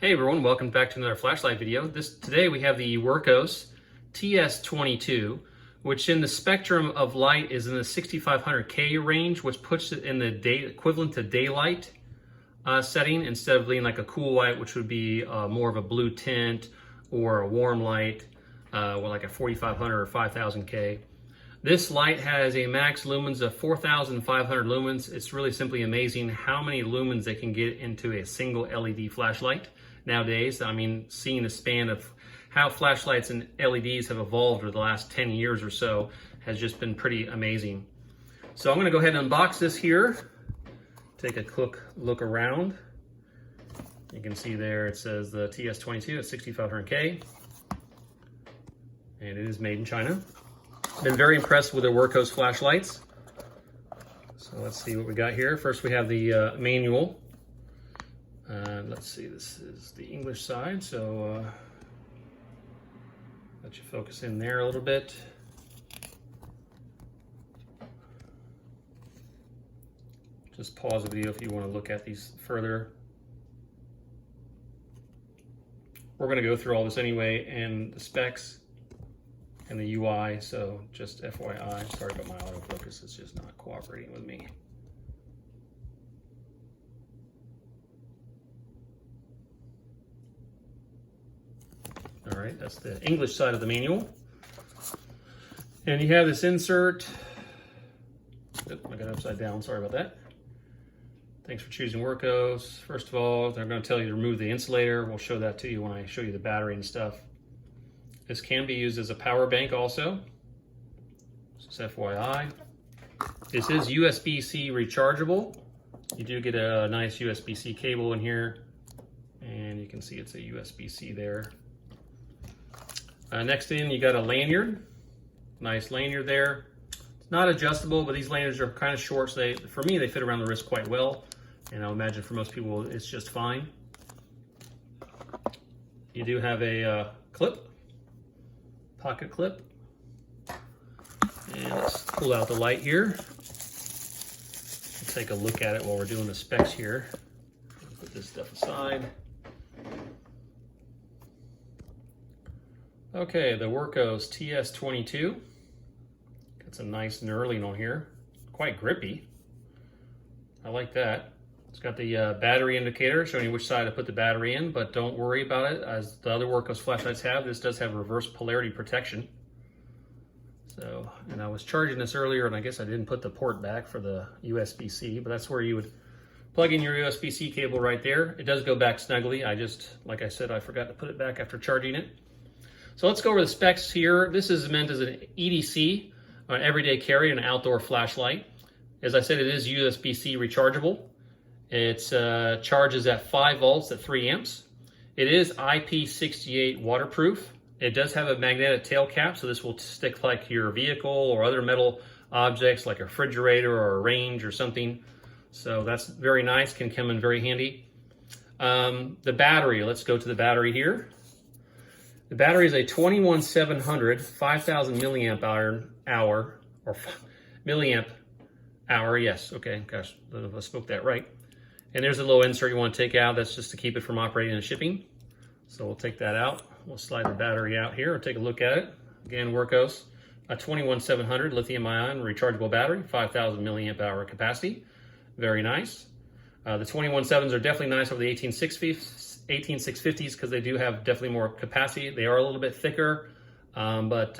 Hey everyone, welcome back to another flashlight video. Today we have the Wurkkos TS22, which in the spectrum of light is in the 6500K range, which puts it in the equivalent to daylight setting instead of being like a cool light, which would be more of a blue tint or a warm light with like a 4500 or 5000K. This light has a max lumens of 4,500 lumens. It's really simply amazing how many lumens they can get into a single LED flashlight nowadays. I mean, seeing the span of how flashlights and LEDs have evolved over the last 10 years or so has just been pretty amazing. So I'm gonna go ahead and unbox this here. Take a quick look around. You can see there it says the TS22 at 6500K. And it is made in China. Been very impressed with the Wurkkos flashlights. So let's see what we got here. First we have the manual. Let's see, this is the English side, so let you focus in there a little bit. Just pause the video if you want to look at these further. We're going to go through all this anyway, and the specs and the UI, so just FYI. Sorry about my autofocus, it's just not cooperating with me. All right, that's the English side of the manual. And you have this insert. Oh, I got it upside down, sorry about that. Thanks for choosing Wurkkos. First of all, they're going to tell you to remove the insulator. We'll show that to you when I show you the battery and stuff. This can be used as a power bank also. Just FYI. This is USB-C rechargeable. You do get a nice USB-C cable in here. And you can see it's a USB-C there. Next in, you got a lanyard. Nice lanyard there. It's not adjustable, but these lanyards are kind of short, so for me, they fit around the wrist quite well. And I imagine for most people, it's just fine. You do have a clip, pocket clip. And let's pull out the light here. Let's take a look at it while we're doing the specs here. Put this stuff aside. Okay, the Wurkkos TS22. Got some nice knurling on here. Quite grippy. I like that. It's got the battery indicator showing you which side to put the battery in, but don't worry about it. As the other Wurkkos flashlights have, this does have reverse polarity protection. So, and I was charging this earlier, and I guess I didn't put the port back for the USB-C, but that's where you would plug in your USB-C cable right there. It does go back snugly. Like I said, I forgot to put it back after charging it. So let's go over the specs here. This is meant as an EDC, an everyday carry, an outdoor flashlight. As I said, it is USB-C rechargeable. It charges at 5 volts at 3 amps. It is IP68 waterproof. It does have a magnetic tail cap, so this will stick like your vehicle or other metal objects like a refrigerator or a range or something. So that's very nice, can come in very handy. The battery, let's go to the battery here. The battery is a 21700 5000 milliamp hour, or milliamp hour, yes, okay, gosh, I spoke that right. And there's a little insert you want to take out, that's just to keep it from operating and shipping. So we'll take that out. We'll slide the battery out here and take a look at it. Again, Wurkkos, a 21700 lithium ion rechargeable battery, 5000 milliamp hour capacity. Very nice. The 217s are definitely nice over the 18650s because they do have definitely more capacity. They are a little bit thicker, but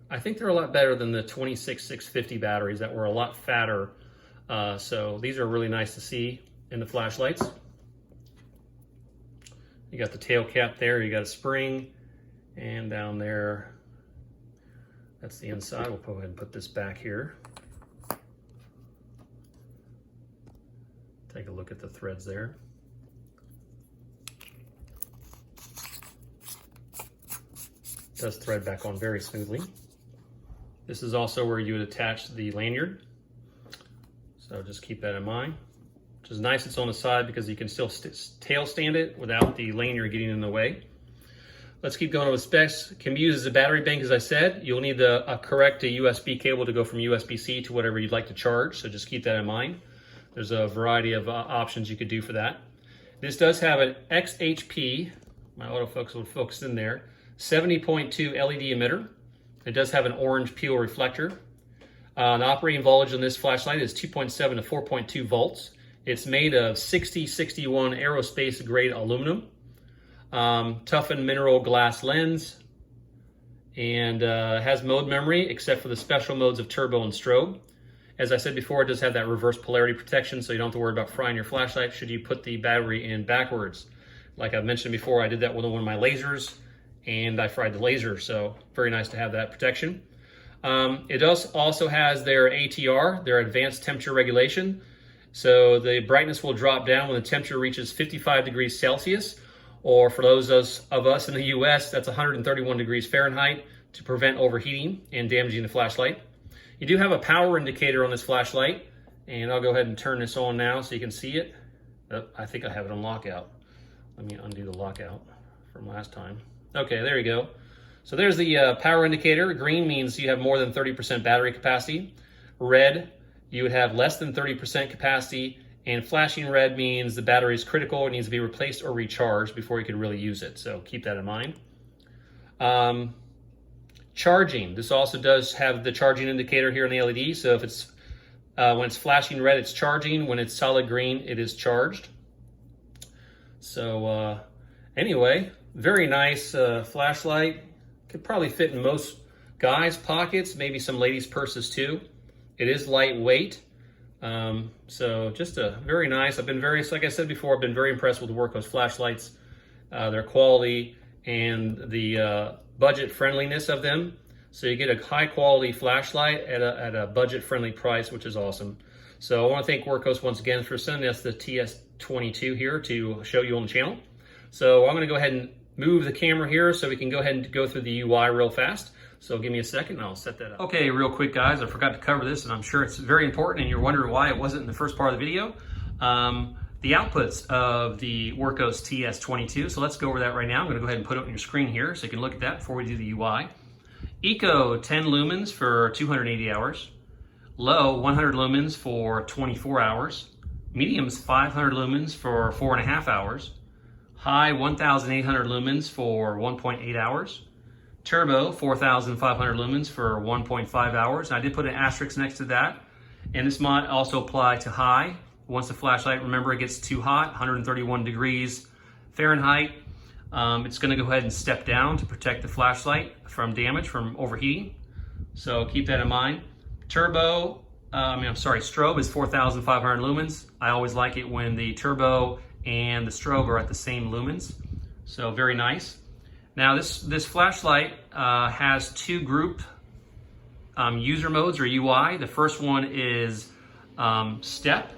I think they're a lot better than the 26650 batteries that were a lot fatter. So these are really nice to see in the flashlights. You got the tail cap there, you got a spring, and down there, that's the inside. We'll go ahead and put this back here. Take a look at the threads there. It does thread back on very smoothly. This is also where you would attach the lanyard. So just keep that in mind. Which is nice it's on the side because you can still tail stand it without the lanyard getting in the way. Let's keep going with specs. It can be used as a battery bank, as I said. You'll need a correct USB cable to go from USB-C to whatever you'd like to charge, so just keep that in mind. There's a variety of options you could do for that. This does have an XHP, my autofocus will focus in there, 70.2 LED emitter. It does have an orange peel reflector. The operating voltage on this flashlight is 2.7 to 4.2 volts. It's made of 6061 aerospace grade aluminum, toughened mineral glass lens, and has mode memory except for the special modes of turbo and strobe. As I said before, it does have that reverse polarity protection, so you don't have to worry about frying your flashlight should you put the battery in backwards. Like I mentioned before, I did that with one of my lasers, and I fried the laser, so very nice to have that protection. It also has their ATR, their advanced temperature regulation. So the brightness will drop down when the temperature reaches 55 degrees Celsius, or for those of us in the US, that's 131 degrees Fahrenheit, to prevent overheating and damaging the flashlight. You do have a power indicator on this flashlight, and I'll go ahead and turn this on now so you can see it. Oh, I think I have it on lockout. Let me undo the lockout from last time. Okay, there you go. So there's the power indicator. Green means you have more than 30% battery capacity. Red, you would have less than 30% capacity. And flashing red means the battery is critical. It needs to be replaced or recharged before you can really use it. So keep that in mind. Charging. This also does have the charging indicator here in the LED. So if it's when it's flashing red, it's charging. When it's solid green, it is charged. So anyway, very nice flashlight. Could probably fit in most guys' pockets, maybe some ladies' purses too. It is lightweight. So just a very nice, like I said before, I've been very impressed with the Wurkkos flashlights, their quality and the budget friendliness of them. So you get a high quality flashlight at a budget friendly price, which is awesome. So I want to thank Wurkkos once again for sending us the TS22 here to show you on the channel. So I'm going to go ahead and move the camera here so we can go ahead and go through the UI real fast. So give me a second and I'll set that up. Okay, real quick guys, I forgot to cover this and I'm sure it's very important and you're wondering why it wasn't in the first part of the video. The outputs of the Wurkkos TS22. So let's go over that right now. I'm going to go ahead and put it on your screen here so you can look at that before we do the UI. Eco 10 lumens for 280 hours. Low 100 lumens for 24 hours. Mediums 500 lumens for 4.5 hours. High 1,800 lumens for 1.8 hours. Turbo 4,500 lumens for 1.5 hours. And I did put an asterisk next to that. And this might also apply to high. Once the flashlight, remember, it gets too hot, 131 degrees Fahrenheit, it's going to go ahead and step down to protect the flashlight from damage, from overheating. So keep that in mind. Strobe is 4,500 lumens. I always like it when the turbo and the strobe are at the same lumens. So very nice. Now this flashlight has two group user modes or UI. The first one is step,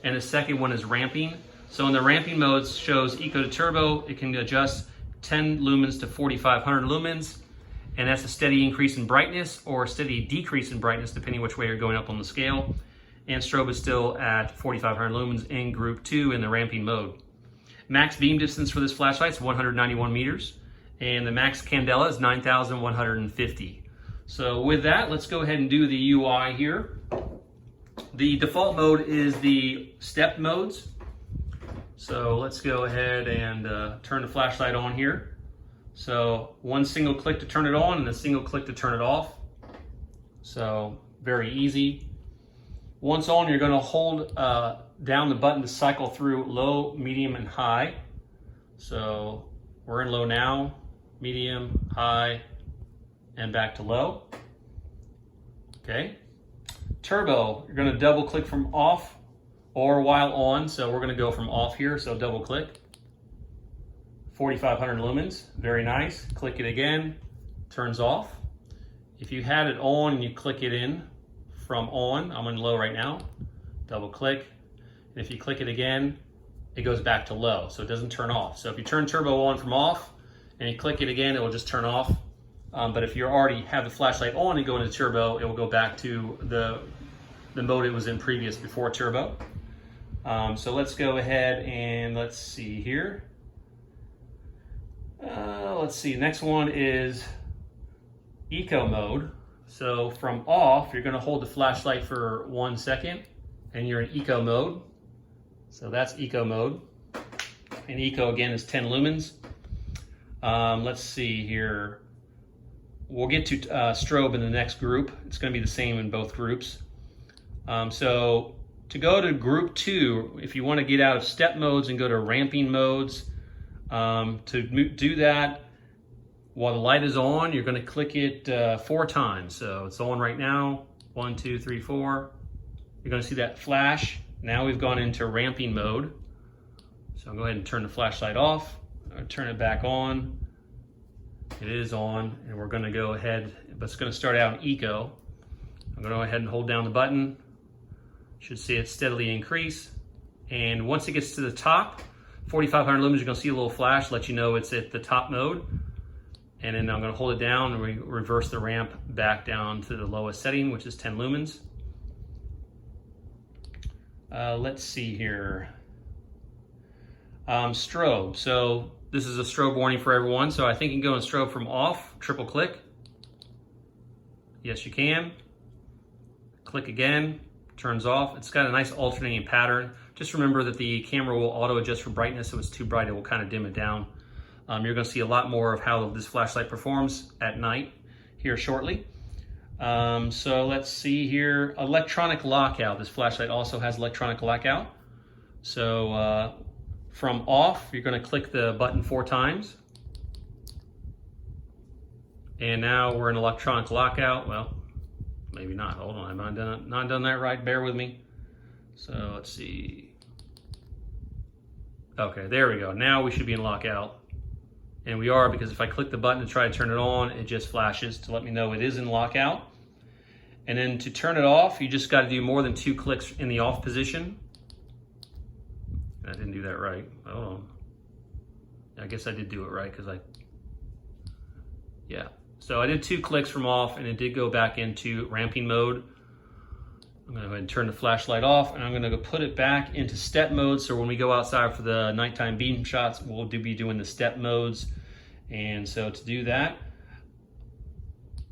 and the second one is ramping. So in the ramping mode shows eco to turbo, it can adjust 10 lumens to 4,500 lumens, and that's a steady increase in brightness or a steady decrease in brightness depending which way you're going up on the scale. And strobe is still at 4,500 lumens in group 2 in the ramping mode. Max beam distance for this flashlight is 191 meters, and the max candela is 9,150. So with that, let's go ahead and do the UI here. The default mode is the step modes. So let's go ahead and turn the flashlight on here. So one single click to turn it on and a single click to turn it off. So very easy. Once on, you're going to hold down the button to cycle through low, medium, and high. So we're in low now, medium, high, and back to low. Okay. Turbo, you're going to double click from off or while on. So we're going to go from off here. So double click. 4,500 lumens. Very nice. Click it again. Turns off. If you had it on and you click it in from on, I'm in low right now. Double click. And if you click it again, it goes back to low. So it doesn't turn off. So if you turn turbo on from off and you click it again, it will just turn off. But if you already have the flashlight on and go into turbo, it will go back to the mode it was in previous before turbo. So let's go ahead and let's see here. Let's see, next one is eco mode. So from off, you're going to hold the flashlight for 1 second and you're in eco mode. So that's eco mode. and eco again is 10 lumens. Let's see here. We'll get to strobe in the next group. It's going to be the same in both groups. So to go to group 2, if you want to get out of step modes and go to ramping modes, to do that while the light is on, you're going to click it 4 times. So it's on right now. 1, 2, 3, 4. You're going to see that flash. Now we've gone into ramping mode. So I'll go ahead and turn the flashlight off. I'll turn it back on. It is on, and we're going to go ahead, but it's going to start out in eco. I'm going to go ahead and hold down the button. Should see it steadily increase. And once it gets to the top, 4,500 lumens, you're going to see a little flash, let you know it's at the top mode. And then I'm going to hold it down and reverse the ramp back down to the lowest setting, which is 10 lumens. Let's see here. Strobe. So this is a strobe warning for everyone. So I think you can go in strobe from off, triple click. Yes, you can. Click again, turns off. It's got a nice alternating pattern. Just remember that the camera will auto adjust for brightness. If it's too bright, it will kind of dim it down. You're going to see a lot more of how this flashlight performs at night here shortly. So let's see here. Electronic lockout. This flashlight also has electronic lockout. So from off, you're going to click the button 4 times. And now we're in electronic lockout. Well, maybe not. Hold on, I've not done that right. Bear with me. So let's see. Okay, there we go. Now we should be in lockout. And we are, because if I click the button to try to turn it on, it just flashes to let me know it is in lockout. And then to turn it off, you just got to do more than 2 clicks in the off position. I didn't do that right. Hold on. I guess I did do it right because yeah. So I did 2 clicks from off and it did go back into ramping mode. I'm going to go ahead and turn the flashlight off and I'm going to go put it back into step mode. So when we go outside for the nighttime beam shots, we'll be doing the step modes. And so to do that,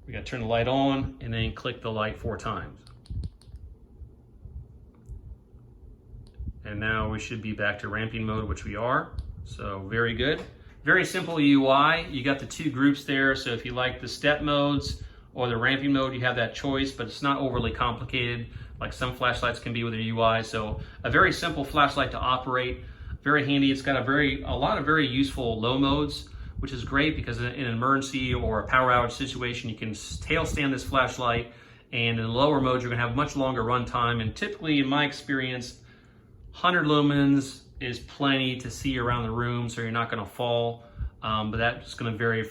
we got to turn the light on and then click the light 4 times. And now we should be back to ramping mode, which we are. So very good. Very simple UI. You got the 2 groups there. So if you like the step modes or the ramping mode, you have that choice, but it's not overly complicated like some flashlights can be with their UI. So a very simple flashlight to operate, very handy. It's got a lot of very useful low modes, which is great because in an emergency or a power outage situation, you can tail stand this flashlight, and in the lower modes, you're gonna have much longer run time. And typically, in my experience, 100 lumens is plenty to see around the room, so you're not gonna fall. But that's gonna vary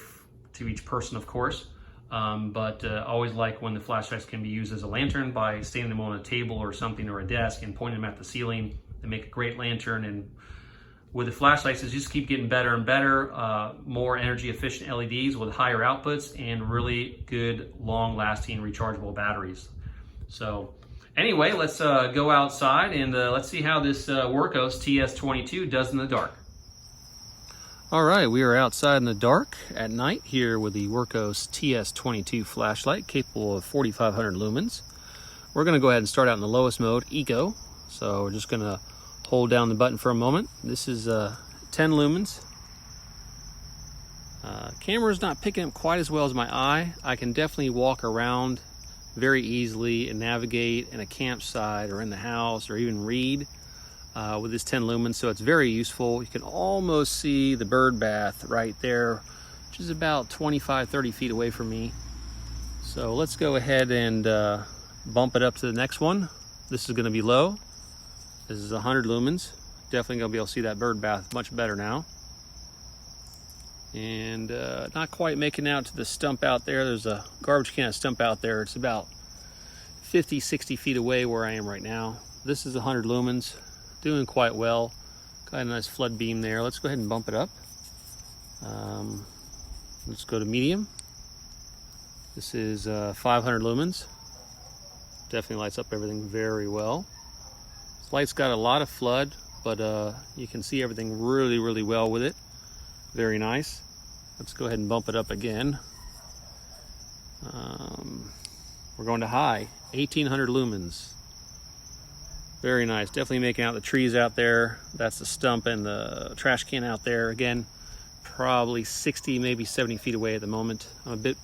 to each person, of course. But always like when the flashlights can be used as a lantern by standing them on a table or something or a desk and pointing them at the ceiling. They make a great lantern. And with the flashlights, they just keep getting better and better, more energy efficient LEDs with higher outputs and really good long lasting rechargeable batteries. So anyway, let's go outside and let's see how this Wurkkos TS22 does in the dark. All right, we are outside in the dark at night here with the Wurkkos TS22 flashlight, capable of 4,500 lumens. We're gonna go ahead and start out in the lowest mode, Eco. So we're just gonna hold down the button for a moment. This is 10 lumens. Camera's not picking up quite as well as my eye. I can definitely walk around very easily and navigate in a campsite or in the house or even read with this 10 lumens, so it's very useful. You can almost see the bird bath right there, which is about 25-30 feet away from me. So let's go ahead and bump it up to the next one. This is going to be low. This is 100 lumens. Definitely going to be able to see that bird bath much better now. And not quite making out to the stump out there. There's a garbage can stump out there. It's about 50-60 feet away where I am right now. This is 100 lumens. Doing quite well. Got a nice flood beam there. Let's go ahead and bump it up. Let's go to medium. This is 500 lumens. Definitely lights up everything very well. This light's got a lot of flood, but you can see everything really, really well with it. Very nice. Let's go ahead and bump it up again. We're going to high, 1800 lumens. Very nice. Definitely making out the trees out there. That's the stump and the trash can out there. Again, probably 60, maybe 70 feet away at the moment. I'm a bit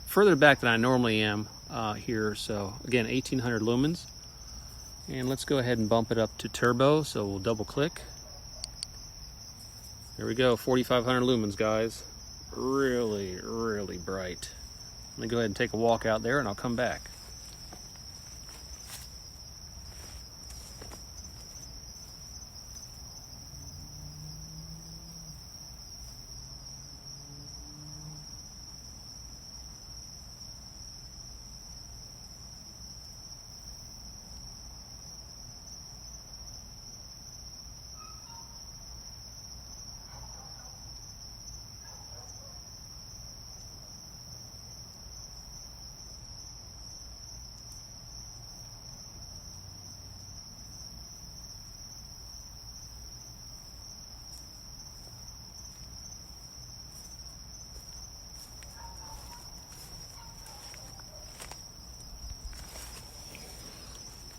further back than I normally am here. So again, 1800 lumens. And let's go ahead and bump it up to turbo. So we'll double click. There we go, 4500 lumens, guys. Really, really bright. Let me go ahead and take a walk out there and I'll come back.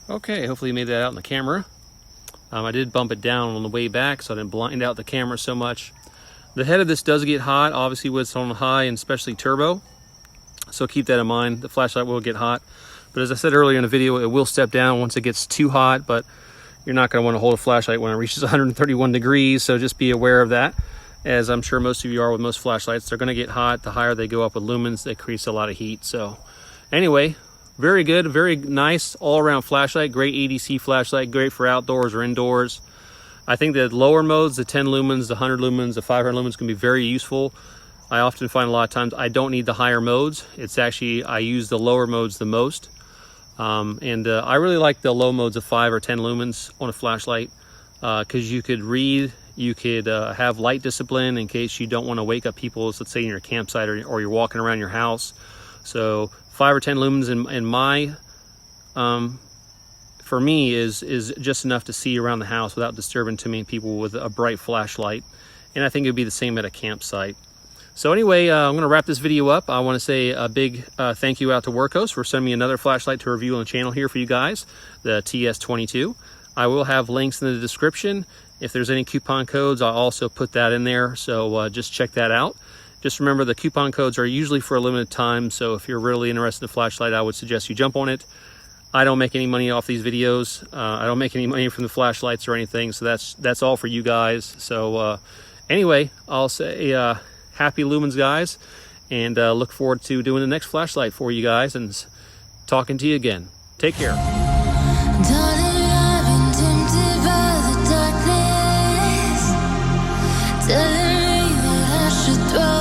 Okay, hopefully you made that out in the camera. I did bump it down on the way back so I didn't blind out the camera so much. The head of this does get hot, obviously with it's on high and especially turbo. So keep that in mind. The flashlight will get hot. But as I said earlier in the video, it will step down once it gets too hot, but you're not going to want to hold a flashlight when it reaches 131 degrees. So just be aware of that. As I'm sure most of you are with most flashlights, they're going to get hot. The higher they go up with lumens, they create a lot of heat. So anyway, very good, very nice all-around flashlight. Great EDC flashlight, great for outdoors or indoors. I think the lower modes, the 10 lumens, the 100 lumens, the 500 lumens can be very useful. I often find a lot of times I don't need the higher modes. It's actually, I use the lower modes the most. I really like the low modes of 5 or 10 lumens on a flashlight because you could read, you could have light discipline in case you don't want to wake up people, let's say in your campsite or you're walking around your house. So 5 or 10 lumens in my, for me, is just enough to see around the house without disturbing too many people with a bright flashlight. And I think it would be the same at a campsite. So anyway, I'm going to wrap this video up. I want to say a big thank you out to Wurkkos for sending me another flashlight to review on the channel here for you guys, the TS22. I will have links in the description. If there's any coupon codes, I'll also put that in there. So just check that out. Just remember the coupon codes are usually for a limited time, so if you're really interested in a flashlight, I would suggest you jump on it. I don't make any money off these videos. I don't make any money from the flashlights or anything, so that's all for you guys. So anyway, I'll say happy lumens, guys, and look forward to doing the next flashlight for you guys and talking to you again. Take care. Telling me that I should throw